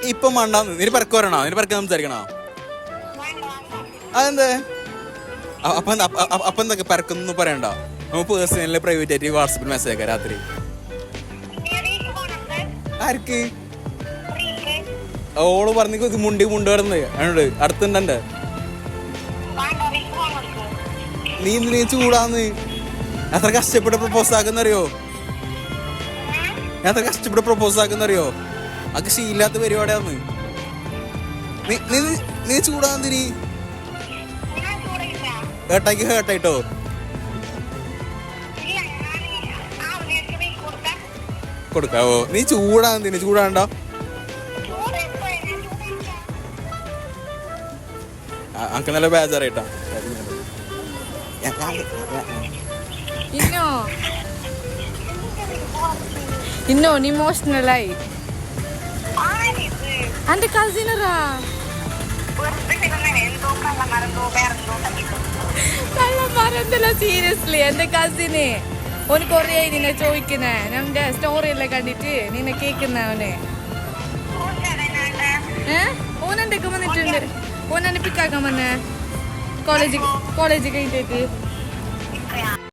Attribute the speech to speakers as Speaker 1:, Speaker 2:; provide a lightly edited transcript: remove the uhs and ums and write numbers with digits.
Speaker 1: ഇപ്പം വേണ്ടാന്ന് നീ പെരക്ക് പറയണോ നീ പെരക്ക് സംസാരിക്കണോ അതെന്തേ അപ്പൊ എന്തൊക്കെ പെരക്കൊന്നും പറയണ്ട നമുക്ക് പേഴ്സണലി പ്രൈവറ്റ് ആയിട്ട് വാട്സപ്പിൽ മെസ്സേജ് ആക്കാം രാത്രി ആർക്ക് ഓള് പറഞ്ഞ മുണ്ടി കിടന്ന് എന്നോട് അടുത്തുണ്ടേ നീ ചൂടാന്ന് എത്ര കഷ്ടപ്പെട്ട് പ്രപ്പോസ് ആക്കുന്നറിയോ ഞാൻ എത്ര കഷ്ടപ്പെട്ട് പ്രപ്പോസ് ആക്കുന്നറിയോ അതൊക്കെ ശീലാത്ത പരിപാടിയാന്ന് നീ ചൂടാന്നിരി ഹേട്ടായിട്ടോ കൊടുക്കാവോ നീ ചൂടാന്തിന് ചൂടാണ്ടോ അനക്ക് നല്ല ബേജാറായിട്ടാ
Speaker 2: ഇന്നോ ഇമോഷണലായി എന്റെ കസിനറാ കള്ളന്മാരെന്തല്ല സീരിയസ്ലി എന്റെ കസിന് ഓന് കൊറേ നിന്നെ ചോദിക്കുന്നേ നമ്മുടെ സ്റ്റോറി എല്ലാം കണ്ടിട്ട് നിന്നെ കേക്കുന്ന അവന് ഓനെന്റെ വന്നിട്ടുണ്ട് ഓനെന്നെ പിക്കാക്കാൻ വന്നേ കോളേജ് കഴിഞ്ഞിട്ട്